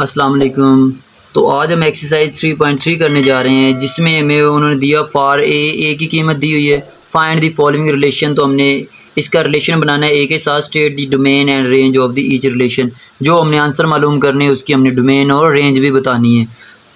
अस्सलाम वालेकुम। तो आज हम एक्सरसाइज 3.3 करने जा रहे हैं, जिसमें हमें उन्होंने दिया फॉर ए की कीमत दी हुई है। Find the following relation. तो हमने इसका रिलेशन बनाना है ए के साथ। State the domain and range of the each relation. जो हमने आंसर मालूम करने हैं उसकी हमने डोमेन और रेंज भी बतानी है।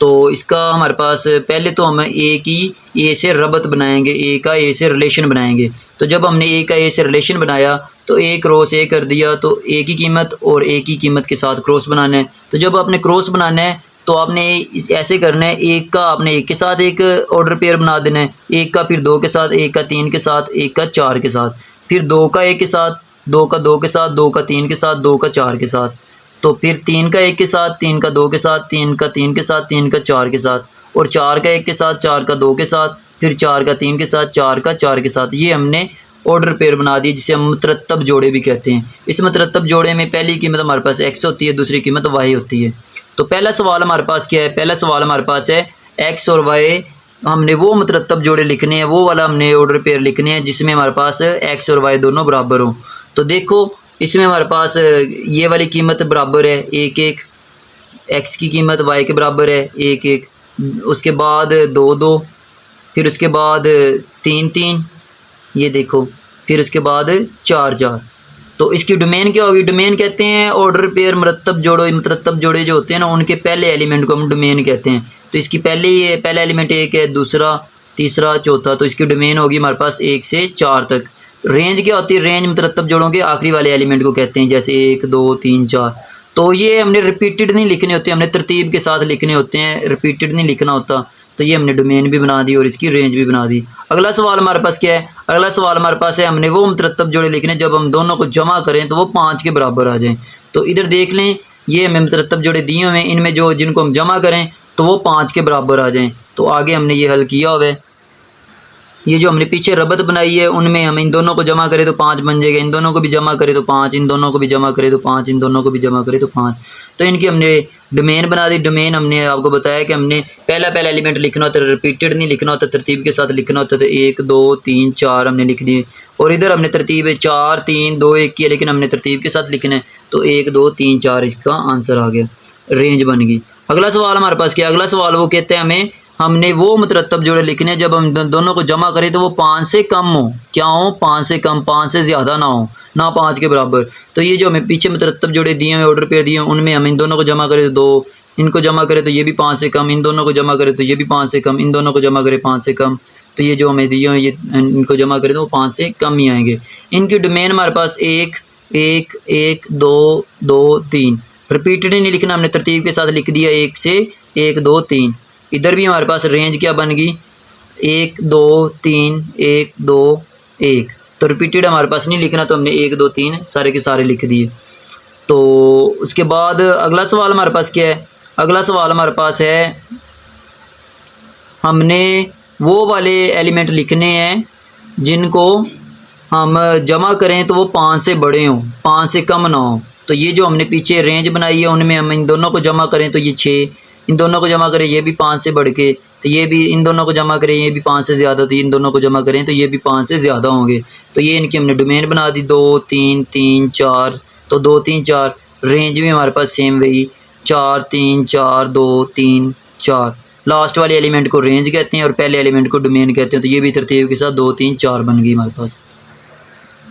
तो इसका हमारे पास पहले तो हम ए से रबत बनाएंगे, ए का ए से रिलेशन बनाएंगे। तो जब हमने ए का ए से रिलेशन बनाया तो एक क्रॉस ए कर दिया, तो ए की कीमत और ए की कीमत के साथ क्रॉस बनाना है। तो जब आपने क्रॉस बनाना है तो आपने ऐसे करना है, एक का आपने एक के साथ एक ऑर्डर पेयर बना देना है, एक का फिर दो के साथ, एक का तीन के साथ, एक का चार के साथ, फिर दो का एक के साथ, दो का दो के साथ, दो का तीन के साथ, दो का चार के साथ, तो फिर तीन का एक के साथ, तीन का दो के साथ, तीन का तीन के साथ, तीन का चार के साथ, और चार का एक के साथ, चार का दो के साथ, फिर चार का तीन के साथ, चार का चार के साथ। ये हमने ऑर्डर पेयर बना दी, जिसे हम मुतरत्तब जोड़े भी कहते हैं। इस मुतरत्तब जोड़े में पहली कीमत हमारे पास x होती है, दूसरी कीमत y होती है। तो पहला सवाल हमारे पास क्या है? पहला सवाल हमारे पास है x और y। हमने वो मुतरत्तब जोड़े लिखने हैं, वो वाला हमने ऑर्डर पेयर लिखने हैं जिसमें हमारे पास x और y दोनों बराबर हों। तो देखो इसमें हमारे पास ये वाली कीमत बराबर है एक एक, x की कीमत y के बराबर है एक एक, उसके बाद दो दो, फिर उसके बाद तीन तीन, ये देखो, फिर उसके बाद चार चार। तो इसकी डोमेन क्या होगी? डोमेन कहते हैं ऑर्डर पेयर मुतरत्तब जोड़े जो होते हैं ना, उनके पहले एलिमेंट को हम डोमेन कहते हैं। तो इसकी पहला एलिमेंट एक है, दूसरा, तीसरा, चौथा। तो इसकी डोमेन होगी हमारे पास एक से चार तक। रेंज क्या होती है? रेंज मुतरत्तब जोड़ों के आखिरी वाले एलिमेंट को कहते हैं, जैसे एक, दो, तीन, चार। तो ये हमने रिपीटेड नहीं लिखने होते, हमने तरतीब के साथ लिखने होते हैं, रिपीटेड नहीं लिखना होता। तो ये हमने डोमेन भी बना दी और इसकी रेंज भी बना दी। अगला सवाल हमारे पास क्या है? अगला सवाल हमारे पास है, हमने वो मुतरत्तब जोड़े लिखने जब हम दोनों को जमा करें तो वो 5 के बराबर आ जाएं। तो इधर देख लें, ये हमें मुतरत्तब जोड़े दिए हुए हैं, इनमें जिनको हम जमा करें तो वो 5 के बराबर आ जाएं। तो आगे हमने ये हल किया हुआ है। ये जो हमने पीछे रबत बनाई है उनमें हम इन दोनों को जमा करें तो 5 बन जाएगा, इन दोनों को भी जमा करें तो 5, इन दोनों को भी जमा करें तो 5, इन दोनों को भी जमा करें तो 5। तो इनकी हमने डोमेन बना दी। डोमेन हमने आपको बताया कि हमने पहला एलिमेंट लिखना होता है, रिपीटेड नहीं लिखना होता, तरतीब के साथ लिखना होता है। तो 1 2 3 4 हमने लिख दिए, और इधर हमने तरतीब 4 3 2 1 की है, लेकिन हमने तरतीब के साथ लिखना है। तो 1 2 3 4 इसका आंसर आ गया, रेंज बन गई। अगला सवाल हमारे पास क्या? अगला सवाल वो कहते हैं हमने वो मुतरत्तब जोड़े लिखने हैं जब हम दोनों को जमा करें तो वो 5 से कम हो। क्या हो? 5 से कम, 5 से ज़्यादा ना हो, ना 5 के बराबर। तो ये जो हमें पीछे मुतरत्तब जोड़े दिए हैं, ऑर्डर पेयर दिए हैं, उनमें हम इन दोनों को जमा करें तो 2, इनको जमा करें तो ये भी 5 से कम, इन दोनों को जमा करें तो ये भी 5 से कम, इन दोनों को जमा करें 5 से कम। तो ये जो हमें दिए हैं ये इनको जमा करें तो वो 5 से कम ही आएंगे। इनकी डोमेन हमारे पास 1 1 1 2 2 3। रिपीटेड नहीं लिखना, हमने तरतीब के साथ लिख दिया 1 से 1 2 3। इधर भी हमारे पास रेंज क्या बन गई? 1 2 3 1 2 1। तो रिपीटेड हमारे पास नहीं लिखना, तो हमने 1 2 3 सारे के सारे लिख दिए। तो उसके बाद अगला सवाल हमारे पास क्या है? अगला सवाल हमारे पास है, हमने वो वाले एलिमेंट लिखने हैं जिनको हम जमा करें तो वो 5 से बड़े हों, 5 से कम ना हो। तो ये जो हमने पीछे रेंज बनाई है उनमें हम इन दोनों को जमा करें तो ये 6, इन दोनों को जमा करें ये भी 5 से बढ़ के, तो ये भी, इन दोनों को जमा करें ये भी 5 से ज़्यादा, तो इन दोनों को जमा करें तो ये भी 5 से ज़्यादा होंगे। तो ये इनकी हमने डोमेन बना दी 2 3 3 4। तो 2 3 4, रेंज भी हमारे पास सेम वही 4 3 4 2 3 4। लास्ट वाले एलिमेंट को रेंज कहते हैं और पहले एलिमेंट को डोमेन कहते हैं। तो ये भी तरतीब के साथ 2 3 4 बन गई हमारे पास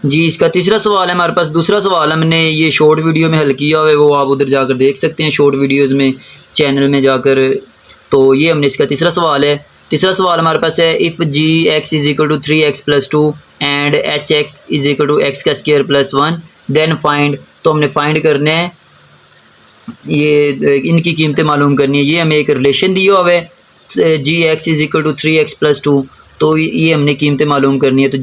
जी। इसका तीसरा सवाल है हमारे पास। दूसरा सवाल हमने ये शॉर्ट वीडियो में हल किया हुआ है, वो आप उधर जाकर देख सकते हैं शॉर्ट वीडियोज़ में, चैनल में जाकर। तो ये हमने इसका तीसरा सवाल है। तीसरा सवाल हमारे पास है, if g x is equal to 3x + 2 and h x is equal to x² + 1 then find. तो हमने फाइंड करना है, ये इनकी कीमतें मालूम करनी है। ये हमें एक रिलेशन दिया हुआ है, g x is equal to 3x + 2। तो ये हमने कीमतें मालूम करनी है। तो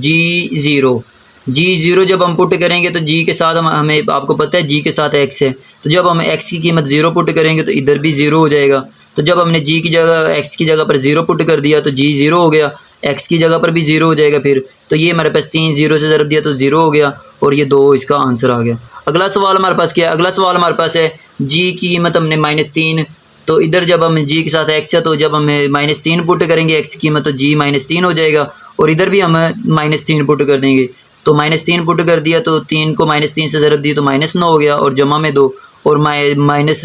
जी ज़ीरो जब हम पुट करेंगे तो जी के साथ हमें आपको पता है जी के साथ x है, तो जब हम x की कीमत 0 पुट करेंगे तो इधर भी 0 हो जाएगा। तो जब हमने जी की जगह x की जगह पर 0 पुट कर दिया तो जी 0 हो गया, x की जगह पर भी 0 हो जाएगा फिर। तो ये हमारे पास 3 0 से ज़रब दिया तो 0 हो गया, और ये 2 इसका आंसर आ गया। अगला सवाल हमारे पास क्या है? अगला सवाल हमारे पास है, जी की कीमत हमने -3। तो इधर जब हम जी के साथ x है तो जब हम -3 पुट करेंगे x की कीमत तो जी -3 हो जाएगा, और इधर भी हम -3 पुट कर देंगे तो -3 पुट कर दिया, तो 3 को -3 से ज़रब दिया तो -9 हो गया, और जमा में 2, और माइनस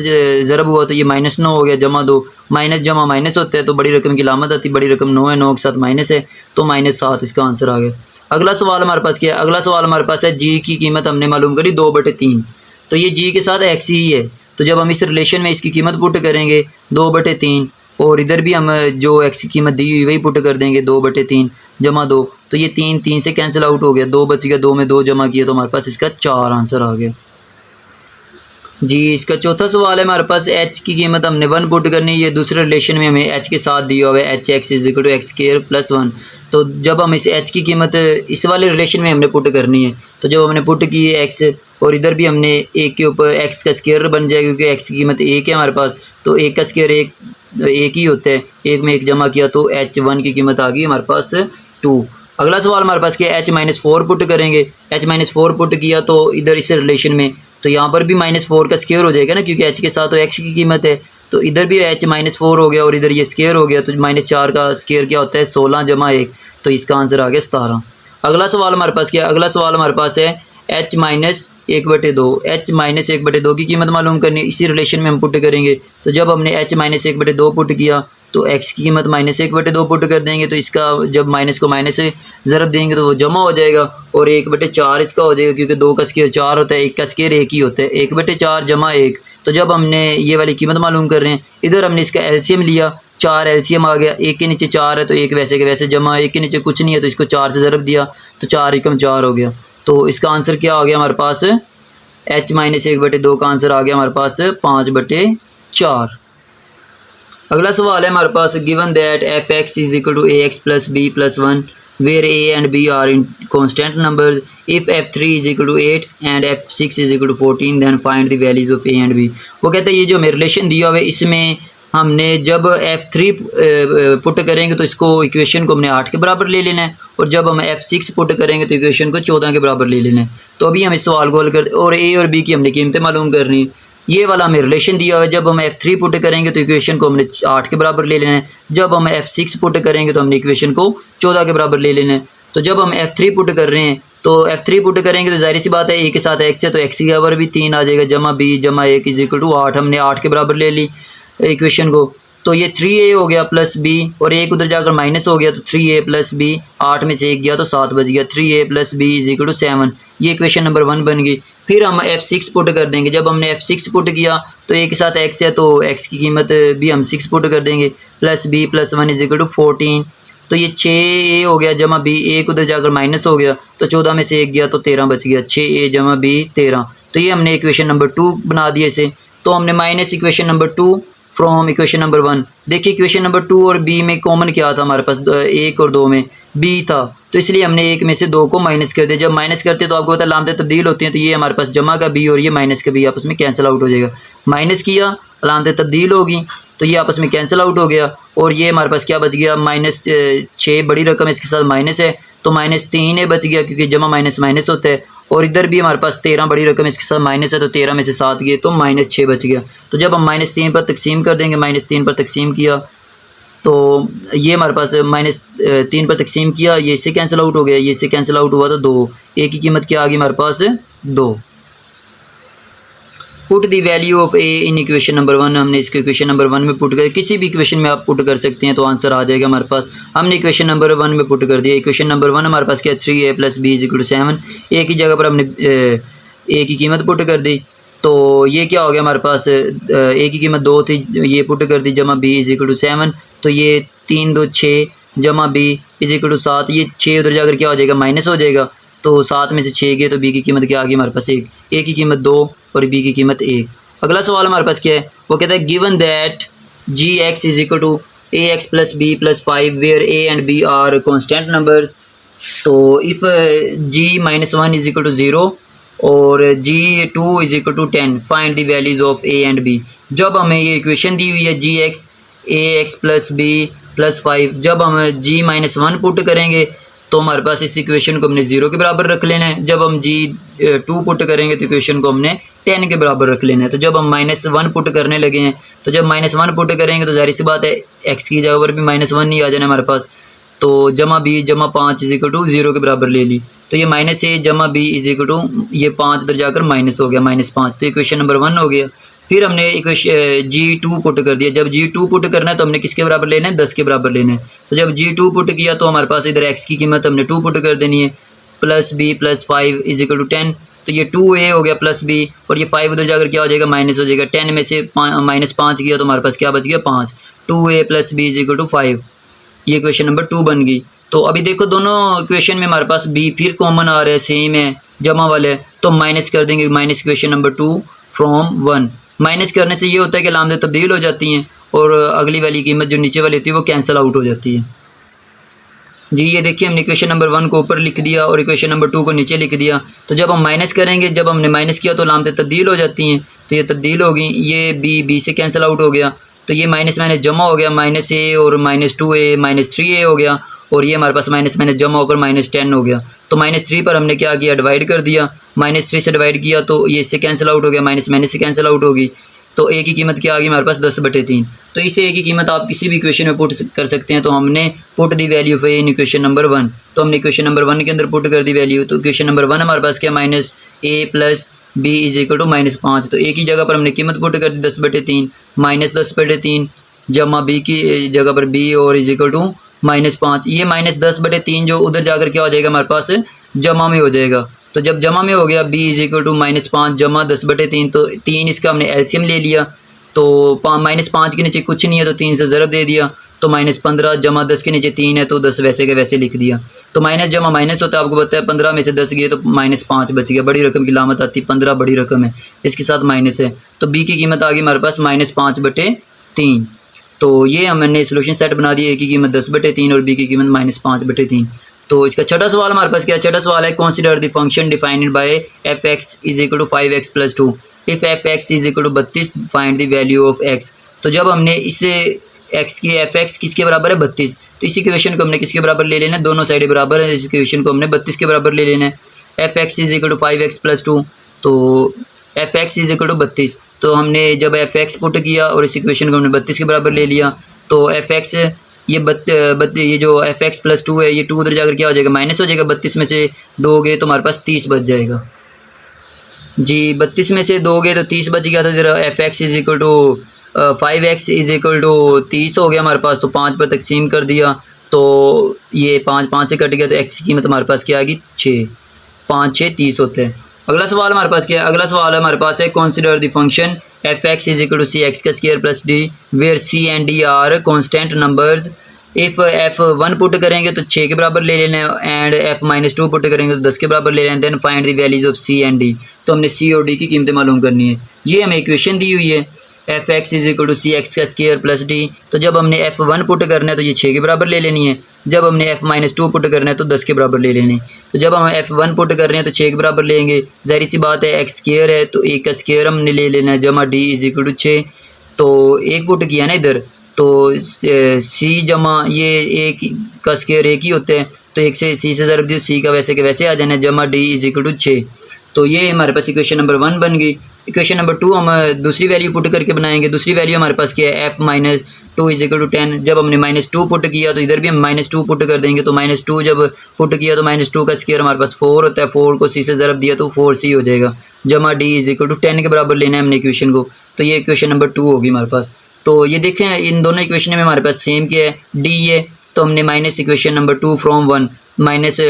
ज़रब हुआ तो ये -9 हो गया, जमा 2, माइनस जमा माइनस होता है तो बड़ी रकम की लामत आती है, बड़ी रकम 9 है, 9 के साथ माइनस है तो -7 इसका आंसर आ गया। अगला सवाल हमारे पास क्या है? अगला सवाल हमारे पास है जी की कीमत हमने मालूम करी 2/3, तो ये जी के साथ एक्स ही है, तो जब हम इस रिलेशन में इसकी कीमत पुट करेंगे 2/3, और इधर भी हम जो एक्स की कीमत दी हुई वही पुट कर देंगे 2/3 जमा 2, तो ये 3 से कैंसिल आउट हो गया, 2 बच गया, 2 में 2 जमा किया तो हमारे पास इसका 4 आंसर आ गया जी। इसका चौथा सवाल है हमारे पास एच की कीमत हमने 1 पुट करनी है, ये दूसरे रिलेशन में हमें एच के साथ दिया हुआ है h x is equal to x square plus 1, तो जब हम इस एच की कीमत इस वाले रिलेशन में हमने पुट करनी है, तो जब हमने पुट की एक्स, और इधर भी हमने एक के ऊपर एक्स का स्क्वायर बन जाएगा क्योंकि एक्स की कीमत 1 है हमारे पास, तो 1 का स्क्वायर एक ही होता है, 1 में 1 जमा किया तो H1 की कीमत आ गई हमारे पास 2। अगला सवाल हमारे पास क्या है? H-4 पुट करेंगे, H-4 पुट किया तो इधर इस रिलेशन में, तो यहाँ पर भी -4 का स्क्वायर हो जाएगा ना, क्योंकि H के साथ तो X की कीमत है, तो इधर भी H-4 हो गया और इधर ये स्क्वायर हो गया, तो -4 का स्क्वायर क्या होता है 16 जमा 1, तो इसका आंसर आ गया 17। अगला सवाल हमारे पास क्या है? अगला सवाल हमारे पास है H-1/2, H-1/2 की कीमत मालूम करनी, इसी रिलेशन में हम पुट करेंगे, तो जब हमने H-1/2 पुट किया तो x की कीमत -1/2 पुट कर देंगे, तो इसका जब माइनस को माइनस से ज़रब देंगे तो वो जमा हो जाएगा, और 1/4 इसका हो जाएगा, क्योंकि 2 का स्क्वायर 4 होता है, 1 का स्क्वायर 1 ही होता है, 1/4 जमा 1, तो जब हमने ये वाली कीमत मालूम कर रहे हैं, इधर हमने इसका एलसीएम लिया, 4 एलसीएम आ गया, 1 के नीचे 4 है तो 1 वैसे के वैसे जमा, 1 के नीचे कुछ नहीं है तो इसको 4 से ज़रब दिया तो 4 एकम 4 हो गया, तो इसका आंसर क्या आ गया हमारे पास? H-1/2 का आंसर आ गया हमारे पास 5/4। अगला सवाल है हमारे पास, given that f(x) is equal to ax plus b plus 1 where a and b are in constant number, if f3 is equal to 8 and f6 is equal to 14 then find the values of a and b। वो कहते हैं ये जो हमें relation दिया हुआ है इसमें हमने जब f3 पुट करेंगे तो इसको इक्वेशन को हमने 8 के बराबर ले लेना है, और जब हम f6 पुट करेंगे तो इक्वेशन को 14 के बराबर ले लेना है। तो अभी हम इस सवाल को हल करते, और a और b की हमने कीमतें मालूम करनी है। ये वाला हमें रिलेशन दिया हुआ है, जब हम f3 पुट करेंगे तो इक्वेशन को हमने 8 के बराबर ले लेना है, जब हम f6 पुट करेंगे तो हमने इक्वेशन को 14 के बराबर ले लेना है। तो जब हम f3 पुट कर रहे हैं तो f3 पुट करेंगे तो जाहिर सी बात है a के साथ x है तो x की पावर भी 3 आ जाएगा, जमा b जमा 1 इज इक्वल टू 8, हमने 8 के बराबर ले ली इक्वेशन को, तो ये 3a हो गया प्लस b, और एक उधर जाकर माइनस हो गया तो 3a प्लस b, 8 में से 1 गया तो 7 बच गया, 3a plus b is equal to 7, ये इक्वेशन नंबर 1 बन गई। फिर हम f6 पुट कर देंगे, जब हमने f6 पुट किया तो a के साथ x है तो x की कीमत भी हम 6 पुट कर देंगे, plus b plus 1 is equal to 14, तो ये 6a हो गया जमा b, एक उधर जाकर माइनस हो गया तो 14 में से 1 गया तो 13 बच गया, 6a जमा b 13, तो ये हमने इक्वेशन नंबर 2 बना दिए इसे। तो हमने minus equation number 2 from equation number 1, देखिए इक्वेशन नंबर 2 और b में कॉमन क्या था हमारे पास, 1 और 2 में b था, तो इसलिए हमने 1 में से 2 को माइनस कर दिया। जब माइनस करते तो आपको पता है लामतें तब्दील होती हैं, तो ये हमारे पास जमा का b और ये माइनस का b आपस में कैंसिल आउट हो जाएगा, माइनस किया लामतें तब्दील होगी तो ये आपस में कैंसिल आउट हो गया, और ये हमारे पास क्या बच गया -6, बड़ी रकम है इसके साथ माइनस है तो -3 बच गया, क्योंकि जमा माइनस माइनस होता है, और इधर भी हमारे पास 13 बड़ी रकम इसके साथ माइनस है तो 13 में से 7 गए तो -6 बच गया। तो जब हम -3 पर तकसीम कर देंगे, -3 पर तकसीम किया तो ये हमारे पास -3 पर तकसीम किया, ये इससे कैंसिल आउट हो गया, ये इससे कैंसिल आउट हुआ तो 2, a की कीमत क्या आ गई हमारे पास 2। Put the value of a in equation number 1, हमने इसको इक्वेशन नंबर 1 में पुट कर, किसी भी इक्वेशन में आप पुट कर सकते हैं तो आंसर आ जाएगा हमारे पास। हमने इक्वेशन नंबर 1 में पुट कर दिया, इक्वेशन नंबर 1 हमारे पास क्या 3a plus b is equal to 7, a की जगह पर हमने a की कीमत पुट कर दी, तो ये क्या हो गया हमारे पास a की कीमत 2 थी, ये पुट कर दी जमा b इज इक्वल टू 7, तो ये 3 2 6 जमा b इज इक्वल टू 7, ये 6 उधर जाकर क्या हो जाएगा माइनस हो जाएगा, तो 7 में से 6 गए तो b की कीमत क्या आ गई हमारे पास 1, a की कीमत 2 और b की कीमत 1। अगला सवाल हमारे पास क्या है, वो कहता है given that gx is equal to ax plus b plus 5 where a and b are constant numbers, तो if g-1 is equal to 0 और g2 is equal to 10 find the values of a and b। जब हमें ये equation दी हुई है gx ax plus b plus 5, जब हम g-1 put करेंगे तो हमारे पास इस इक्वेशन को हमने 0 के बराबर रख लेना है, जब हम g2 पुट करेंगे तो इक्वेशन को हमने 10 के बराबर रख लेना है। तो जब हम -1 पुट करने लगे हैं तो जब -1 पुट करेंगे तो जाहिर सी बात है x की जगह पर भी -1 ही आ जाना हमारे पास, तो जमा b जमा 5 इज इक्वल टू 0 के बराबर ले ली, तो ये माइनस ए जमा बी इज इक्वल टू ये 5 उधर जाकर माइनस हो गया -5, तो इक्वेशन नंबर 1 हो गया। फिर हमने इक्वेशन G2 पुट कर दिया। जब G2 पुट करना है तो हमने किसके बराबर लेना है, 10 के बराबर लेना है। तो जब G2 पुट किया तो हमारे पास इधर x की कीमत हमने 2 पुट कर देनी है, plus b plus 5 is equal to 10। तो ये 2a हो गया प्लस बी, और ये 5 उधर जाकर क्या हो जाएगा, माइनस हो जाएगा। 10 में से -5 किया तो हमारे पास क्या बच गया, 5। 2a plus b is equal to 5, ये क्वेश्चन नंबर 2 बन गई। तो अभी देखो दोनों क्वेश्चन में हमारे पास b फिर कॉमन आ रहा है, सेम है, जमा वाले, तो माइनस कर देंगे minus question number 2 from 1। Minus करने से ये होता है कि लामदे तब्दील हो जाती हैं और अगली वाली कीमत जो नीचे वाली होती है वो कैंसिल आउट हो जाती है। जी ये देखिए हमने इक्वेशन नंबर 1 को ऊपर लिख दिया और इक्वेशन नंबर 2 को नीचे लिख दिया। तो जब हम माइनस करेंगे, जब हमने माइनस किया तो लामतें तब्दील हो जाती हैं, तो ये तब्दील हो गई, ये बी से कैंसिल आउट हो गया, तो ये माइनस माइनस जमा हो गया, -a और -2a -3a हो गया, और ये हमारे पास माइनस माइनस जमा होकर -10 हो गया। तो -3 पर हमने क्या किया, डिवाइड कर दिया, -3 से डिवाइड किया तो ये इससे कैंसिल आउट हो गया, माइनस माइनस से कैंसिल आउट होगी, तो ए की कीमत क्या आ गई हमारे पास 10/3। तो इसे ए की कीमत आप किसी भी इक्वेशन में पुट कर सकते हैं। तो हमने put the value of A in equation number 1, तो हमने इक्वेशन नंबर 1 के अंदर पुट कर दी वैल्यू। तो इक्वेशन नंबर 1 हमारे पास क्या, -a plus b is equal to -5। तो ए की जगह पर हमने कीमत पुट कर दी 10/3, -10/3 जमा बी की जगह पर बी और इज इक्वल टू -5। ये -10/3 जो उधर जाकर क्या हो जाएगा हमारे पास जमा में हो जाएगा। तो जब जमा में हो गया b इज इक्वल टू -5 जमा 10/3, तो 3 इसका हमने एलसीएम ले लिया, तो -5 के नीचे कुछ नहीं है तो 3 से ज़रब दे दिया, तो -15 जमा 10 के नीचे 3 है तो 10 वैसे के वैसे लिख दिया। तो माइनस जमा माइनस होता है, आपको पता है, 15 में से 10 गए तो -5 बच गया, बड़ी रकम की लामत आती है, 15 बड़ी रकम है, इसके साथ माइनस है, तो b की कीमत आ गई हमारे पास -5/3। तो ये हमने सोल्यूशन सेट बना दिया, a की कीमत 10/3 और b की कीमत -5/3। तो इसका छठा सवाल हमारे पास क्या है, छठा सवाल है, consider the function defined by f(x) is equal to 5x + 2 if f(x) is equal to 32 find the value of x। तो जब हमने इसे x की f(x) किसके बराबर है, 32, तो इसी इक्वेशन को हमने किसके बराबर ले लेना है, दोनों साइड बराबर है, इस इक्वेशन को हमने 32 के बराबर ले लेना है। f(x) is equal to 5x + 2, तो f(x) इज इक्वल टू 32, तो हमने जब f(x) पुट किया और इस इक्वेशन को हमने 32 के बराबर ले लिया, तो f(x) ये जो f(x + 2 है, ये 2 उधर जाकर क्या हो जाएगा, माइनस हो जाएगा, 32 में से 2 गए तो हमारे पास 30 बच जाएगा। जी 32 में से 2 गए तो 30 बच गया, तो जरा f(x) is equal to 5x is equal to 30 हो गया हमारे पास, तो 5 पर तकसीम कर दिया, तो ये 5 से कट गया, तो x की कीमत हमारे पास क्या आ गई, 6, 5 6 30 होते हैं। अगला सवाल हमारे पास क्या है, अगला सवाल हमारे पास है, consider the function f(x) is equal to cx² + d where c and d are constant numbers. If f1 put करेंगे तो 6 के बराबर ले लेना है, एंड f-2 पुट करेंगे तो 10 के बराबर ले लेना है, then find the values of c and d। तो हमने c और d की कीमतें मालूम करनी है। ये हमें इक्वेशन दी हुई है, f(x) is equal to cx² + d। तो जब हमने f1 पुट करना है तो ये 6 के बराबर ले लेनी है, जब हमने f-2 पुट करना है तो 10 के बराबर ले लेने। तो जब हम f1 पुट कर रहे हैं तो 6 के बराबर लेंगे, ज़ाहिर सी बात है x² है तो 1 का स्क्वायर हमने ले लेना है, जमा d इज इक्वल टू 6। तो 1 पुट किया ना इधर, तो c जमा ये 1 का स्क्वायर 1 ही होते हैं, तो 1 से c से ज़रब दिया, c का वैसे के वैसे आ जाना है, जमा d इज इक्वल टू 6। तो ये हमारे पास इक्वेशन नंबर 1 बन गई। इक्वेशन नंबर 2 हम दूसरी वैल्यू पुट करके बनाएंगे। दूसरी वैल्यू हमारे पास क्या है, f-2 इज इक्वल टू 10। जब हमने -2 पुट किया तो इधर भी हम -2 पुट कर देंगे, तो -2 जब पुट किया तो -2 का स्क्वायर हमारे पास 4 होता है, 4 को c से ज़रब दिया तो 4c हो जाएगा, जमा d इज इक्वल टू 10 के बराबर लेना है हमने इक्वेशन को। तो ये इक्वेशन नंबर 2 होगी हमारे पास। तो ये देखें इन दोनों इक्वेशन में हमारे पास सेम क्या है, d है, तो हमने minus equation number 2 from 1 minus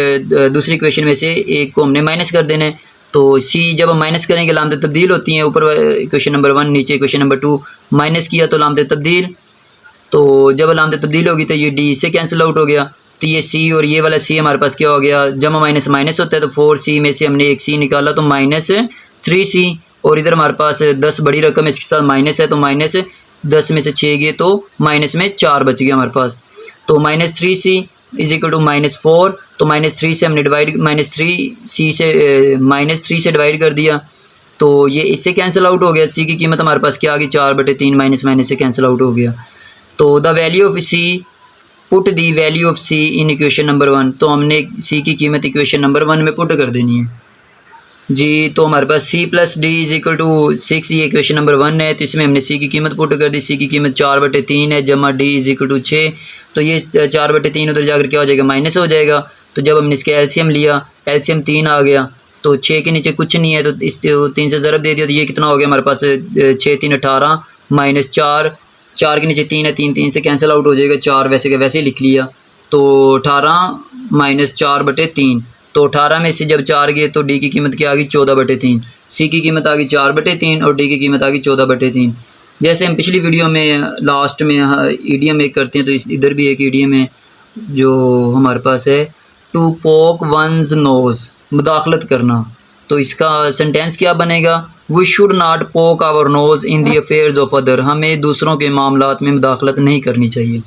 दूसरी इक्वेशन में से एक को हमने माइनस कर देना है। तो c जब हम माइनस करेंगे लामतें तब्दील होती हैं, ऊपर इक्वेशन नंबर 1 नीचे इक्वेशन नंबर 2, माइनस किया तो लामतें तब्दील, तो जब लामतें तब्दील होगी तो ये d से कैंसिल आउट हो गया, तो ये c और ये वाला c हमारे पास क्या हो गया, जमा माइनस माइनस होता है, तो 4c में से हमने एक c निकाला तो -3c, और इधर हमारे पास 10 बड़ी रकम है, इसके साथ माइनस है, तो -10 में से 6 गए तो माइनस में 4 बच गया हमारे पास, तो -3c इज इक्वल टू -4, तो -3 से हमने डिवाइड -3 से डिवाइड कर दिया, तो ये इससे कैंसिल आउट हो गया, c की कीमत हमारे पास क्या आ गई, 4/3 माइनस माइनस से कैंसिल आउट हो गया। तो the value of c, put the value of c in equation number 1, तो हमने c की कीमत इक्वेशन नंबर 1 में पुट कर देनी है। जी तो हमारे पास c + d is equal to 6, ये इक्वेशन नंबर 1 है, तो इसमें हमने c की कीमत पुट कर दी, c की कीमत 4/3 है, जमा d इज इक्वल टू 6, तो ये 4/3 उधर जाकर क्या हो जाएगा, माइनस हो जाएगा, तो जब हमने इसके एलसीएम लिया, एलसीएम 3 आ गया, तो 6 के नीचे कुछ नहीं है, तो इस 3 से ज़रब दे दिया, तो ये कितना हो गया हमारे पास 6 3 18 माइनस 4, 4 के नीचे 3 है, 3 3 से कैंसिल आउट हो जाएगा, 4 वैसे के वैसे ही लिख लिया। तो 18 माइनस 4/3, तो 18 में से जब 4 गए तो डी की कीमत क्या आ गई 14/3, सी की कीमत आ गई 4/3 और डी की कीमत आ गई 14/3। जैसे हम पिछली वीडियो में लास्ट में ईडीएम एक करते हैं, तो इधर भी एक ईडीएम है जो हमारे पास है, टू पोक वंस नोज, मुदाखलत करना। तो इसका सेंटेंस क्या बनेगा, we should not poke our nose in the affairs of other, हमें दूसरों के मामलात में मुदाखलत नहीं करनी चाहिए।